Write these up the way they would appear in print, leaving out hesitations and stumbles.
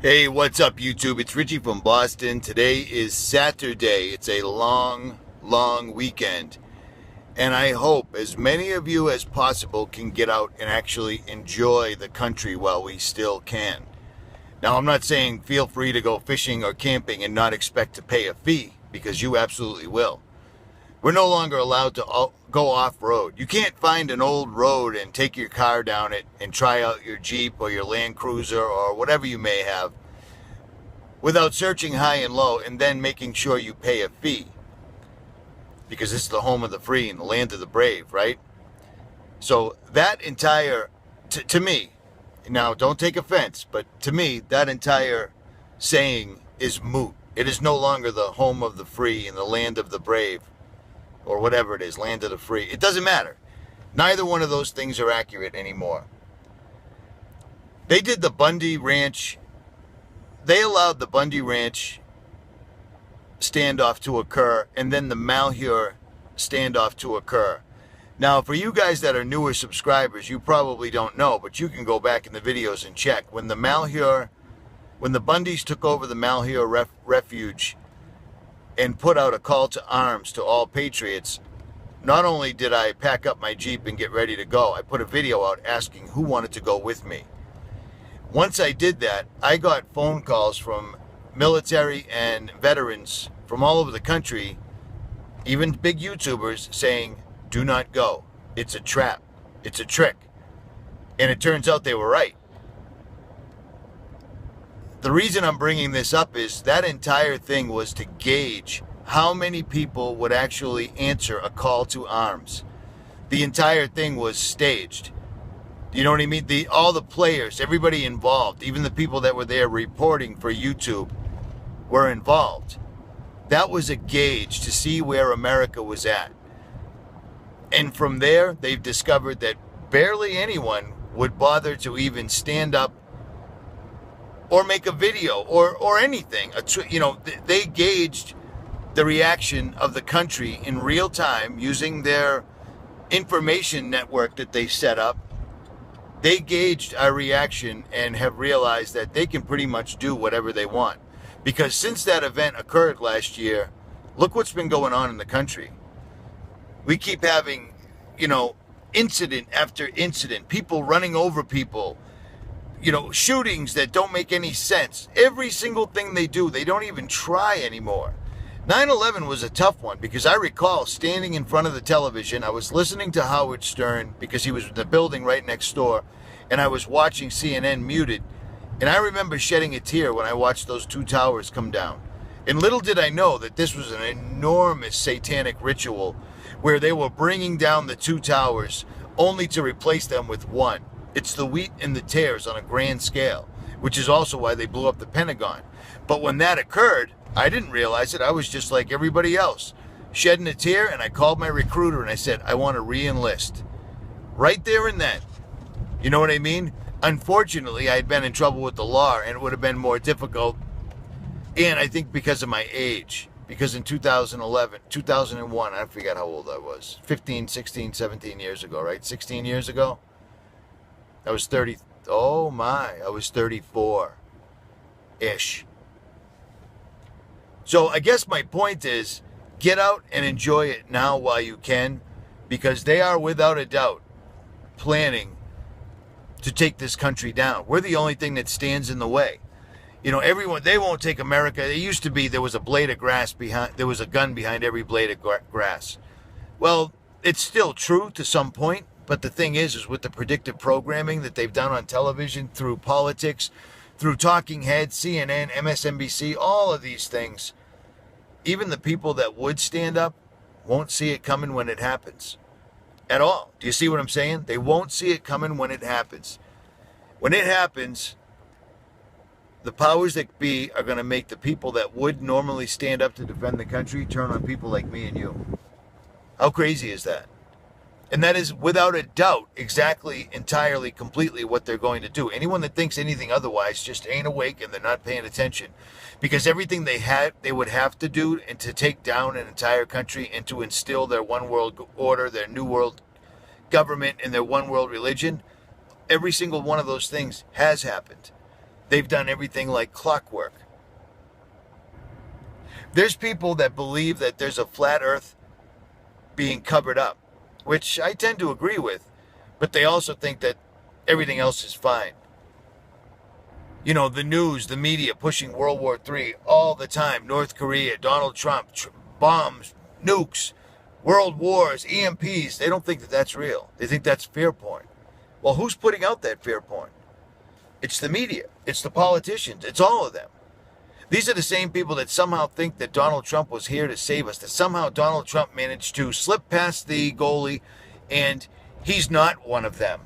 Hey, what's up, YouTube? It's Richie from Boston. Today is Saturday. It's a long weekend. And I hope as many of you as possible can get out and actually enjoy the country while we still can. Now, I'm not saying feel free to go fishing or camping and not expect to pay a fee, because you absolutely will. We're no longer allowed to go off-road. You can't find an old road and take your car down it and try out your Jeep or your Land Cruiser or whatever you may have without searching high and low and then making sure you pay a fee. Because this is the home of the free and the land of the brave, right? So that entire, to me, now don't take offense, but to me, that entire saying is moot. It is no longer the home of the free and the land of the brave, or whatever it is, land of the free. It doesn't matter. Neither one of those things are accurate anymore. They did the Bundy Ranch. They allowed the Bundy Ranch standoff to occur and then the Malheur standoff to occur. Now, for you guys that are newer subscribers, you probably don't know, but you can go back in the videos and check. When the Bundys took over the Malheur refuge and put out a call to arms to all patriots, not only did I pack up my Jeep and get ready to go, I put a video out asking who wanted to go with me. Once I did that, I got phone calls from military and veterans from all over the country, even big YouTubers, saying, do not go. It's a trap. It's a trick. And it turns out they were right. The reason I'm bringing this up is that entire thing was to gauge how many people would actually answer a call to arms. The entire thing was staged. You know what I mean? All the players, everybody involved, even the people that were there reporting for YouTube were involved. That was a gauge to see where America was at. And from there, they've discovered that barely anyone would bother to even stand up or make a video or anything. They gauged the reaction of the country in real time using their information network that they set up. They gauged our reaction and have realized that they can pretty much do whatever they want. Because since that event occurred last year, look what's been going on in the country. We keep having, incident after incident, people running over people, shootings that don't make any sense. Every single thing they do, they don't even try anymore. 9/11 was a tough one because I recall standing in front of the television. I was listening to Howard Stern because he was in the building right next door, and I was watching CNN muted. And I remember shedding a tear when I watched those two towers come down. And little did I know that this was an enormous satanic ritual where they were bringing down the two towers only to replace them with one. It's the wheat and the tares on a grand scale, which is also why they blew up the Pentagon. But when that occurred, I didn't realize it. I was just like everybody else, shedding a tear, and I called my recruiter and I said, I want to re-enlist. Right there and then. You know what I mean? Unfortunately, I had been in trouble with the law, and it would have been more difficult. And I think because of my age, because in 2001, I forget how old I was, 15, 16, 17 years ago, right? 16 years ago? I was 30. Oh my, I was 34-ish. So I guess my point is, get out and enjoy it now while you can, because they are without a doubt planning to take this country down. We're the only thing that stands in the way. Everyone, they won't take America. It used to be there was a blade of grass behind, there was a gun behind every blade of grass. Well, it's still true to some point, but the thing is with the predictive programming that they've done on television, through politics, through talking heads, CNN, MSNBC, all of these things, even the people that would stand up won't see it coming when it happens. At all. Do you see what I'm saying? They won't see it coming when it happens. When it happens, the powers that be are going to make the people that would normally stand up to defend the country turn on people like me and you. How crazy is that? And that is, without a doubt, exactly, entirely, completely what they're going to do. Anyone that thinks anything otherwise just ain't awake and they're not paying attention. Because everything they would have to do and to take down an entire country and to instill their one world order, their new world government, and their one world religion, every single one of those things has happened. They've done everything like clockwork. There's people that believe that there's a flat earth being covered up, which I tend to agree with, but they also think that everything else is fine. You know, the news, the media pushing World War III all the time. North Korea, Donald Trump, bombs, nukes, world wars, EMPs. They don't think that that's real. They think that's fear porn. Well, who's putting out that fear porn? It's the media. It's the politicians. It's all of them. These are the same people that somehow think that Donald Trump was here to save us, that somehow Donald Trump managed to slip past the goalie, and he's not one of them.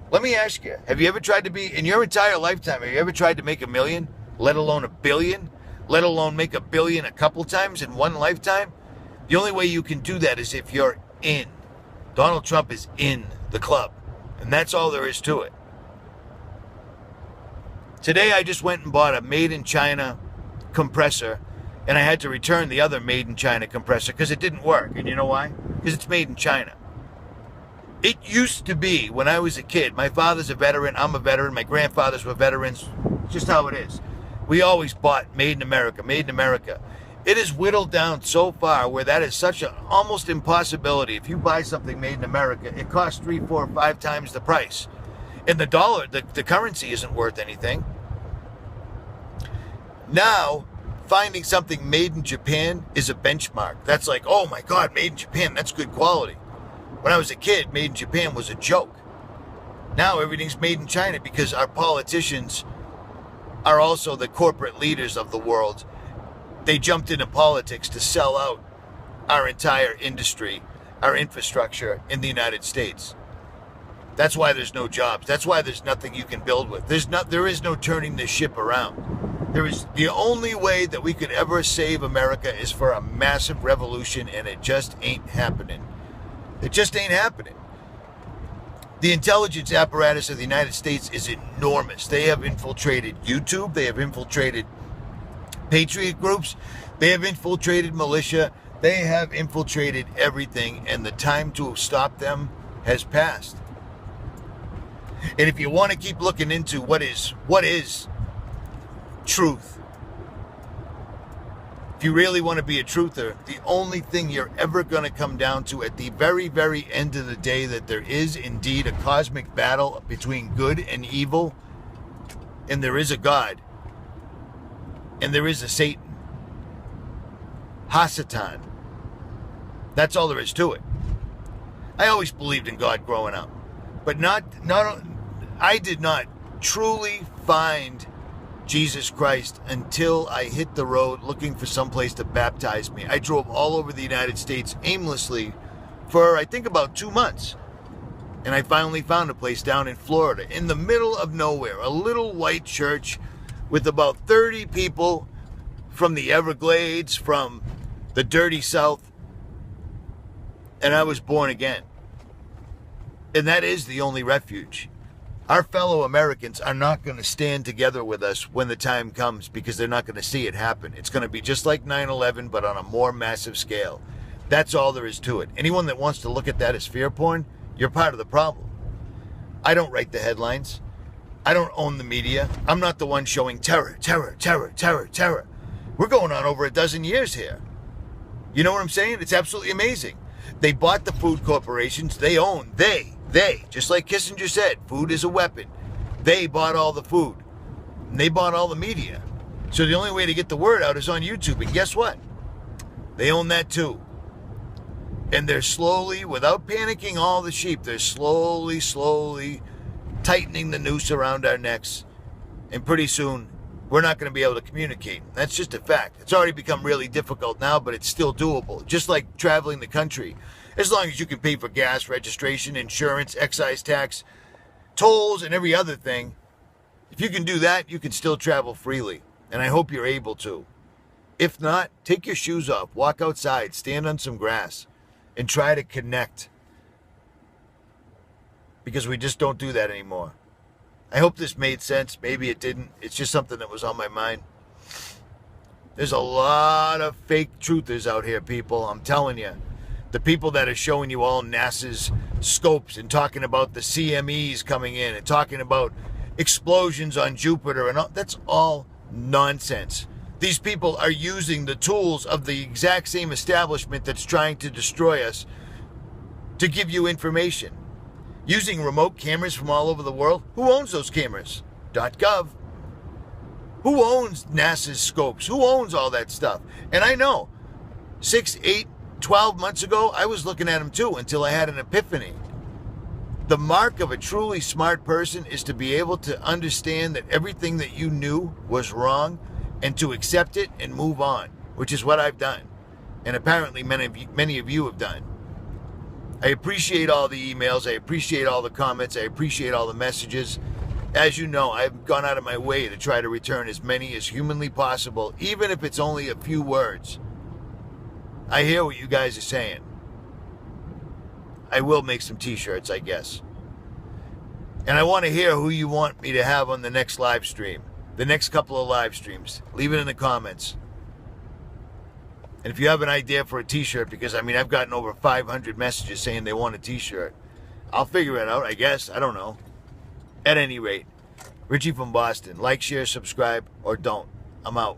Let me ask you, have you ever tried to be, in your entire lifetime, have you ever tried to make $1 million, let alone $1 billion, let alone make $1 billion a couple times in one lifetime? The only way you can do that is if you're in. Donald Trump is in the club, and that's all there is to it. Today I just went and bought a made-in-China compressor, and I had to return the other made-in-China compressor because it didn't work. And you know why? Because it's made in China. It used to be, when I was a kid, my father's a veteran, I'm a veteran, my grandfathers were veterans, just how it is. We always bought made in America, made in America. It is whittled down so far where that is such an almost impossibility. If you buy something made in America, it costs 3, 4, 5 times the price. And the dollar, the currency isn't worth anything. Now, finding something made in Japan is a benchmark. That's like, oh my God, made in Japan, that's good quality. When I was a kid, made in Japan was a joke. Now everything's made in China because our politicians are also the corporate leaders of the world. They jumped into politics to sell out our entire industry, our infrastructure in the United States. That's why there's no jobs. That's why there's nothing you can build with. There is no turning this ship around. The only way that we could ever save America is for a massive revolution, and it just ain't happening. It just ain't happening. The intelligence apparatus of the United States is enormous. They have infiltrated YouTube. They have infiltrated patriot groups. They have infiltrated militia. They have infiltrated everything, and the time to stop them has passed. And if you want to keep looking into what is truth, if you really want to be a truther, the only thing you're ever going to come down to at the very, very end of the day, that there is indeed a cosmic battle between good and evil, and there is a God, and there is a Satan. Hasatan. That's all there is to it. I always believed in God growing up, but I did not truly find Jesus Christ until I hit the road looking for some place to baptize me. I drove all over the United States aimlessly for, I think, about 2 months. And I finally found a place down in Florida, in the middle of nowhere, a little white church with about 30 people from the Everglades, from the dirty South. And I was born again. And that is the only refuge. Our fellow Americans are not going to stand together with us when the time comes, because they're not going to see it happen. It's going to be just like 9/11, but on a more massive scale. That's all there is to it. Anyone that wants to look at that as fear porn, you're part of the problem. I don't write the headlines. I don't own the media. I'm not the one showing terror, terror, terror, terror, terror. We're going on over a dozen years here. You know what I'm saying? It's absolutely amazing. They bought the food corporations. They, just like Kissinger said, food is a weapon. They bought all the food. And they bought all the media. So the only way to get the word out is on YouTube. And guess what? They own that too. And they're slowly, without panicking all the sheep, they're slowly tightening the noose around our necks. And pretty soon, we're not going to be able to communicate. That's just a fact. It's already become really difficult now, but it's still doable. Just like traveling the country. As long as you can pay for gas, registration, insurance, excise tax, tolls, and every other thing. If you can do that, you can still travel freely. And I hope you're able to. If not, take your shoes off, walk outside, stand on some grass, and try to connect. Because we just don't do that anymore. I hope this made sense. Maybe it didn't. It's just something that was on my mind. There's a lot of fake truthers out here, people. I'm telling you. The people that are showing you all NASA's scopes and talking about the CMEs coming in and talking about explosions on Jupiter and all. That's all nonsense. These people are using the tools of the exact same establishment that's trying to destroy us to give you information. Using remote cameras from all over the world. Who owns those cameras? .gov. Who owns NASA's scopes? Who owns all that stuff? And I know, 6, 8, 12 months ago, I was looking at them too until I had an epiphany. The mark of a truly smart person is to be able to understand that everything that you knew was wrong and to accept it and move on, which is what I've done. And apparently many of you have done. I appreciate all the emails. I appreciate all the comments. I appreciate all the messages. As you know, I've gone out of my way to try to return as many as humanly possible, even if it's only a few words. I hear what you guys are saying. I will make some t-shirts, I guess. And I want to hear who you want me to have on the next live stream. The next couple of live streams. Leave it in the comments. And if you have an idea for a t-shirt, because I've gotten over 500 messages saying they want a t-shirt. I'll figure it out, I guess. I don't know. At any rate, Richie from Boston. Like, share, subscribe, or don't. I'm out.